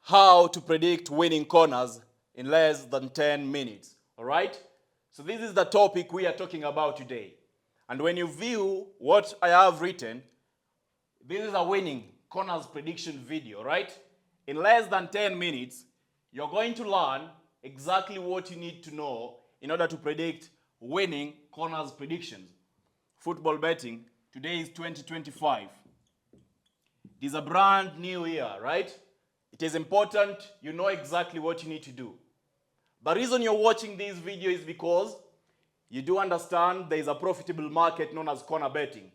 how to predict winning corners in less than 10 minutes. All right? So this is the topic we are talking about today. And when you view what I have written, this is a winning corners prediction video, right? In less than 10 minutes, you're going to learn exactly what you need to know in order to predict winning corners predictions. Football betting, today is 2025. It is a brand new year, right? It is important you know exactly what you need to do. The reason you're watching this video is because you do understand there is a profitable market known as corner betting.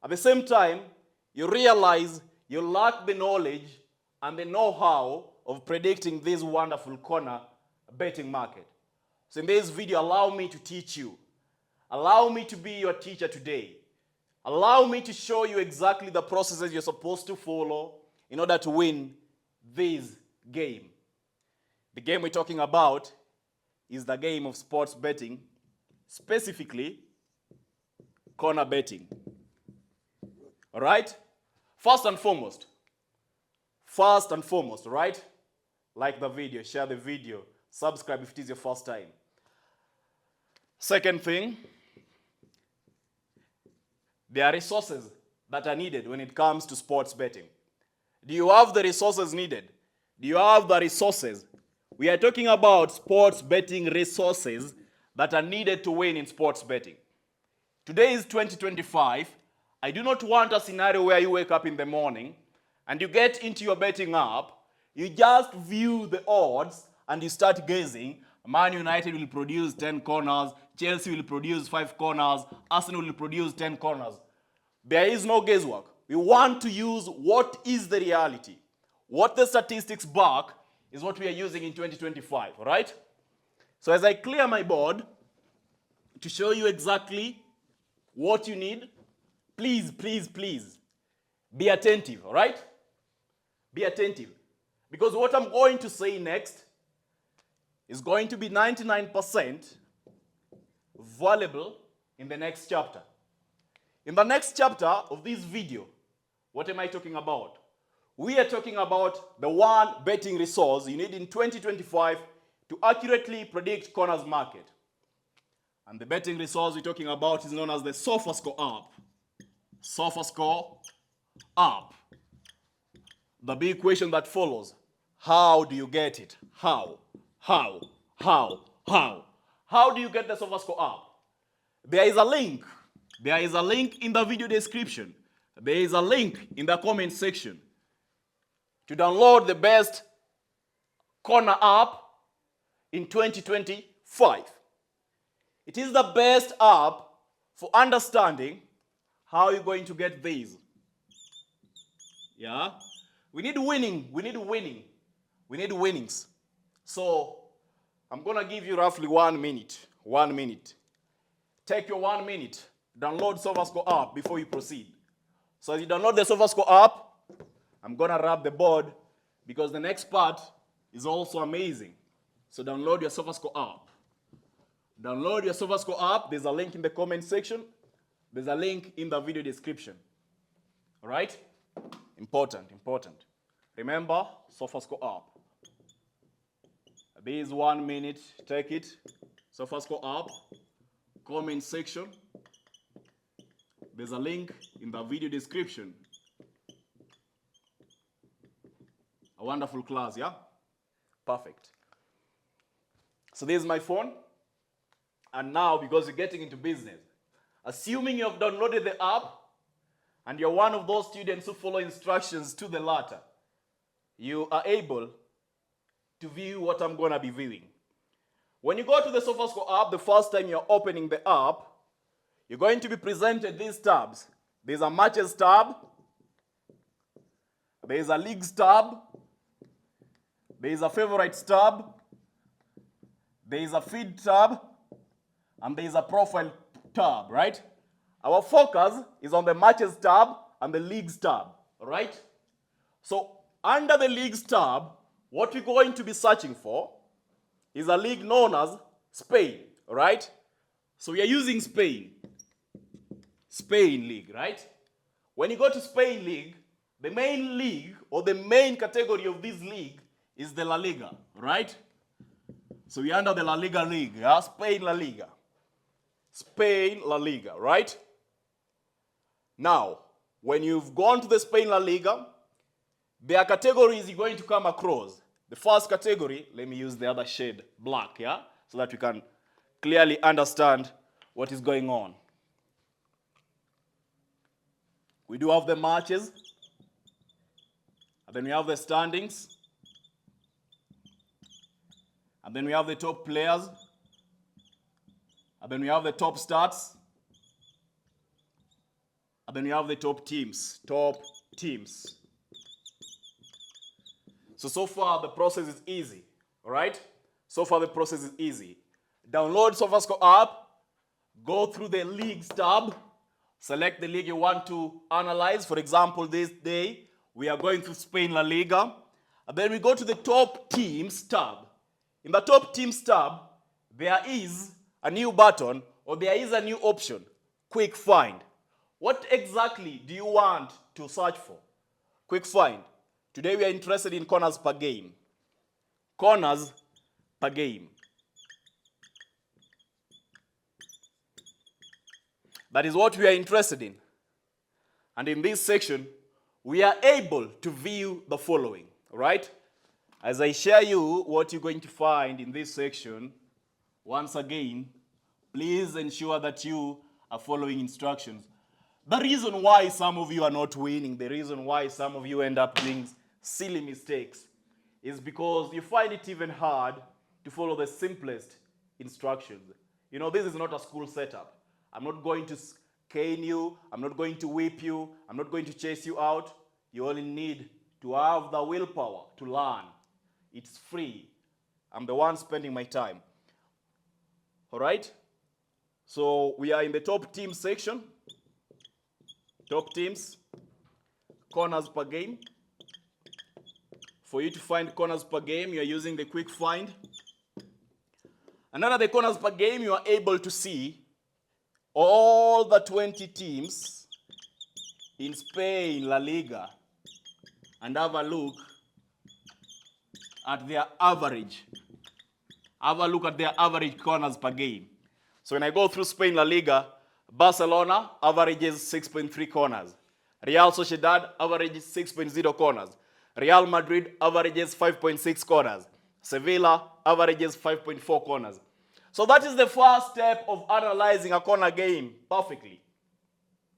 At the same time, you realize you lack the knowledge and the know-how of predicting this wonderful corner betting market. So in this video, allow me to teach you. Allow me to be your teacher today. Allow me to show you exactly the processes you're supposed to follow in order to win this game. The game we're talking about is the game of sports betting, specifically corner betting. All right? First and foremost, right? Like the video, share the video, subscribe if it is your first time. Second thing, there are resources that are needed when it comes to sports betting. Do you have the resources needed? Do you have the resources? We are talking about sports betting resources that are needed to win in sports betting. Today is 2025. I do not want a scenario where you wake up in the morning and you get into your betting app, you just view the odds and you start guessing. Man United will produce 10 corners, Chelsea will produce 5 corners, Arsenal will produce 10 corners. There is no guesswork. We want to use what is the reality. What the statistics back is what we are using in 2025, all right? So as I clear my board to show you exactly what you need, please be attentive, all right? Be attentive. Because what I'm going to say next is going to be 99% valuable in the next chapter. In the next chapter of this video, what am I talking about? We are talking about the one betting resource you need in 2025 to accurately predict corners market. And the betting resource we're talking about is known as the SofaScore app. SofaScore app. The big question that follows, how do you get it? How? How do you get the SofaScore app? There is a link. There is a link in the video description. There is a link in the comment section to download the best corner app in 2025. It is the best app for understanding how you're going to get these. Yeah? We need winning. We need winnings. So I'm going to give you roughly 1 minute. 1 minute. Take your 1 minute. Download SofaScore app before you proceed. So as you download the SofaScore app, I'm going to wrap the board because the next part is also amazing. So download your SofaScore app. Download your SofaScore app. There's a link in the comment section. There's a link in the video description. All right? Important. Remember, SofaScore app. This is 1 minute. Take it. SofaScore app. Comment section. There's a link in the video description. A wonderful class, yeah? Perfect. So this is my phone. And now, because you're getting into business, assuming you have downloaded the app and you're one of those students who follow instructions to the letter, you are able to view what I'm going to be viewing. When you go to the SofaScore app, the first time you're opening the app, you're going to be presented these tabs. There's a matches tab. There's a leagues tab. There's a favorites tab. There's a feed tab. And there's a profile tab, right? Our focus is on the matches tab and the leagues tab, all right? So under the leagues tab, what we're going to be searching for is a league known as Spain, all right? So we are using Spain League, right? When you go to Spain League, the main league or the main category of this league is the La Liga, right? So we're under the La Liga league, yeah? Spain La Liga. Spain La Liga, right? Now, when you've gone to the Spain La Liga, there are categories you're going to come across. The first category, let me use the other shade, black, yeah? So that we can clearly understand what is going on. We do have the matches, and then we have the standings, and then we have the top players, and then we have the top stats, and then we have the top teams. Top teams. So far the process is easy, all right? So far the process is easy. Download SofaScore app, go through the leagues tab, select the league you want to analyze. For example, this day, we are going through Spain La Liga. And then we go to the top teams tab. In the top teams tab, there is a new button, or there is a new option, quick find. What exactly do you want to search for? Quick find. Today we are interested in corners per game. Corners per game. That is what we are interested in. And in this section, we are able to view the following, right? As I share you what you're going to find in this section, once again, please ensure that you are following instructions. The reason why some of you are not winning, the reason why some of you end up doing silly mistakes, is because you find it even hard to follow the simplest instructions. You know, this is not a school setup. I'm not going to cane you. I'm not going to whip you. I'm not going to chase you out. You only need to have the willpower to learn. It's free. I'm the one spending my time. All right? So we are in the top team section. Top teams. Corners per game. For you to find corners per game, you are using the quick find. And under the corners per game, you are able to see all the 20 teams in Spain La Liga and have a look at their average. Have a look at their average corners per game. So when I go through Spain La Liga, Barcelona averages 6.3 corners. Real Sociedad averages 6.0 corners. Real Madrid averages 5.6 corners. Sevilla averages 5.4 corners. So that is the first step of analyzing a corner game perfectly.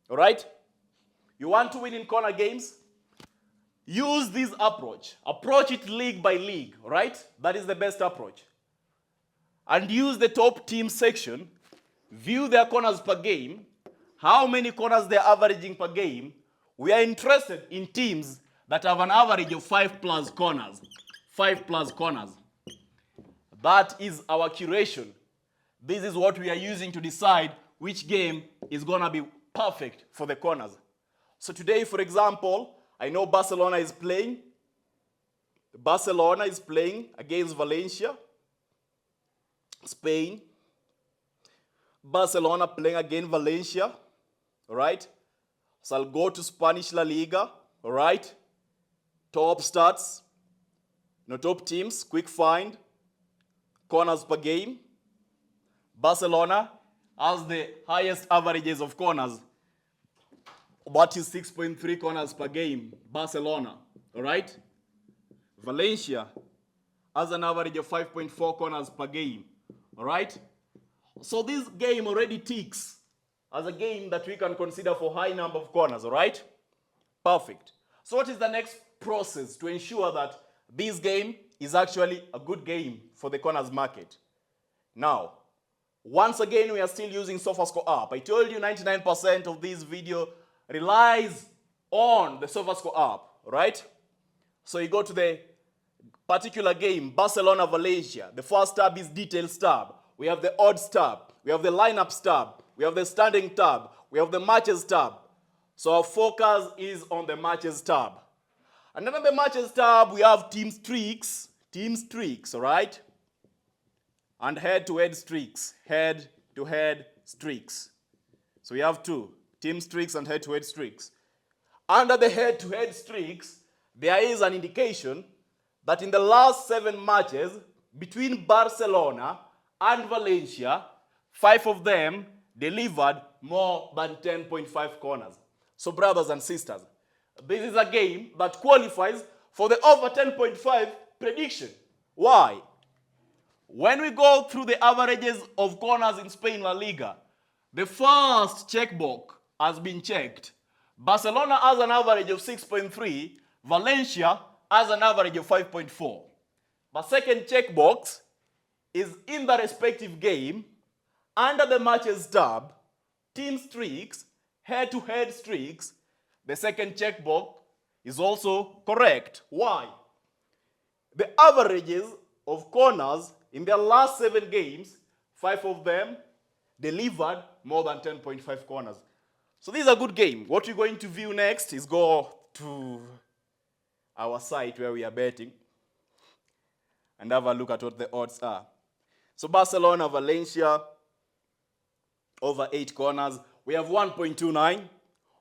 All right? You want to win in corner games? Use this approach. Approach it league by league, all right? That is the best approach. And use the top team section. View their corners per game. How many corners they're averaging per game. We are interested in teams that have an average of 5+ corners. 5+ corners. That is our curation. This is what we are using to decide which game is going to be perfect for the corners. So today, for example, I know Barcelona is playing. Barcelona is playing against Valencia. Spain. Barcelona playing against Valencia. All right? So I'll go to Spanish La Liga. All right? Top stats. Top teams. Quick find. Corners per game. Barcelona has the highest averages of corners. That is 6.3 corners per game. Barcelona. All right? Valencia has an average of 5.4 corners per game. All right? So this game already ticks as a game that we can consider for high number of corners. All right? Perfect. So what is the next process to ensure that this game is actually a good game for the corners market? Now, once again, we are still using SofaScore app. I told you 99% of this video relies on the SofaScore app, right? So you go to the particular game, Barcelona-Valencia. The first tab is Details tab. We have the Odds tab. We have the Lineups tab. We have the Standing tab. We have the Matches tab. So our focus is on the Matches tab. And under the Matches tab, we have Team Streaks. Team Streaks, all right? And head-to-head streaks. Head-to-head streaks. So we have two. Team streaks and head-to-head streaks. Under the head-to-head streaks, there is an indication that in the last 7 matches between Barcelona and Valencia, 5 of them delivered more than 10.5 corners. So brothers and sisters, this is a game that qualifies for the over 10.5 prediction. Why? When we go through the averages of corners in Spain La Liga, the first checkbox has been checked. Barcelona has an average of 6.3, Valencia has an average of 5.4. The second checkbox is in the respective game, under the matches tab, team streaks, head-to-head streaks. The second checkbox is also correct. Why? The averages of corners in their last 7 games, 5 of them delivered more than 10.5 corners. So this is a good game. What we're going to view next is go to our site where we are betting and have a look at what the odds are. So Barcelona, Valencia, over 8 corners. We have 1.29,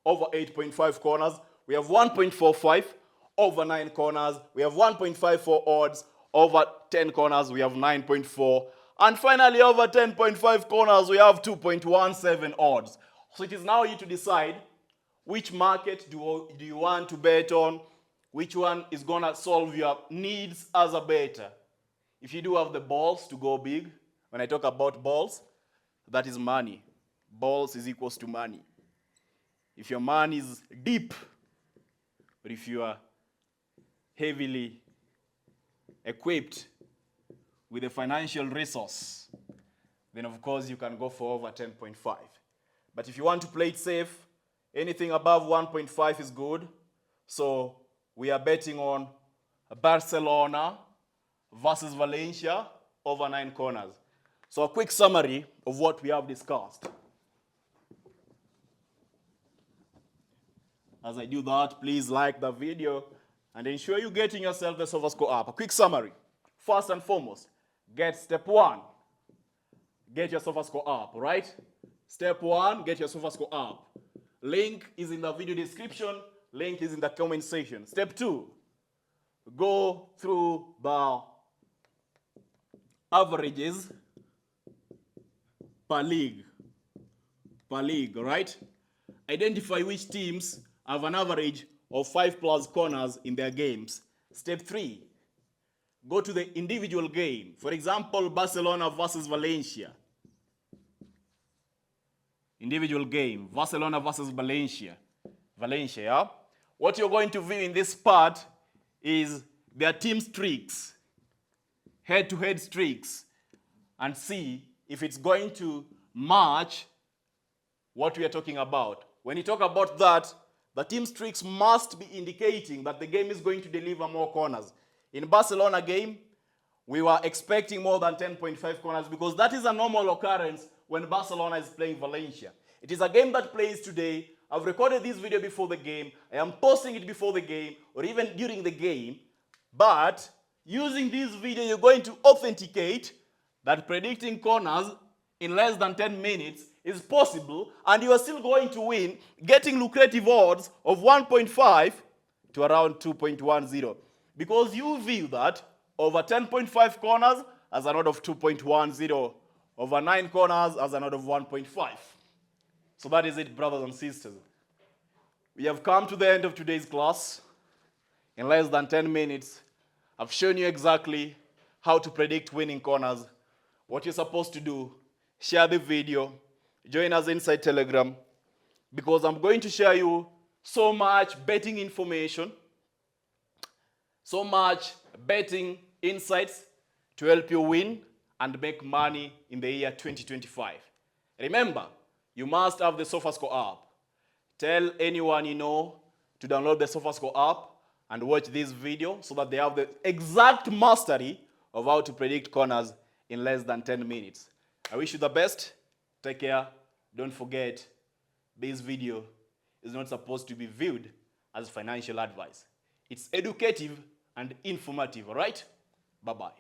over 8.5 corners. We have 1.45, over 9 corners. We have 1.54 odds, over 10 corners. We have 9.4. And finally, over 10.5 corners, we have 2.17 odds. So it is now you to decide which market do you want to bet on, which one is going to solve your needs as a bettor. If you do have the balls to go big, when I talk about balls, that is money. Balls is equals to money. If your money is deep, or if you are heavily equipped with a financial resource, then of course you can go for over 10.5. But if you want to play it safe, anything above 1.5 is good. So we are betting on Barcelona versus Valencia over 9 corners. So a quick summary of what we have discussed. As I do that, please like the video and ensure you're getting yourself the SofaScore app. A quick summary. First and foremost, get step 1. Get your SofaScore app, right? Step 1, get your SofaScore app. Link is in the video description. Link is in the comment section. Step 2, go through the averages per league, right? Identify which teams have an average of 5+ corners in their games. Step 3, go to the individual game. For example, Barcelona versus Valencia. Individual game, Barcelona versus Valencia. Yeah? What you're going to view in this part is their team streaks, head-to-head streaks, and see if it's going to match what we are talking about. When you talk about that, the team streaks must be indicating that the game is going to deliver more corners. In Barcelona game, we were expecting more than 10.5 corners because that is a normal occurrence when Barcelona is playing Valencia. It is a game that plays today. I've recorded this video before the game. I am posting it before the game or even during the game. But using this video, you're going to authenticate that predicting corners in less than 10 minutes is possible, and you are still going to win, getting lucrative odds of 1.5 to around 2.10. Because you view that over 10.5 corners as an odd of 2.10, over 9 corners as an odd of 1.5. So that is it, brothers and sisters. We have come to the end of today's class. In less than 10 minutes, I've shown you exactly how to predict winning corners, what you're supposed to do. Share the video, join us inside Telegram, because I'm going to share you so much betting information, so much betting insights to help you win and make money in the year 2025. Remember, you must have the SofaScore app. Tell anyone you know to download the SofaScore app and watch this video so that they have the exact mastery of how to predict corners in less than 10 minutes. I wish you the best. Take care. Don't forget, this video is not supposed to be viewed as financial advice. It's educative and informative, all right? Bye-bye.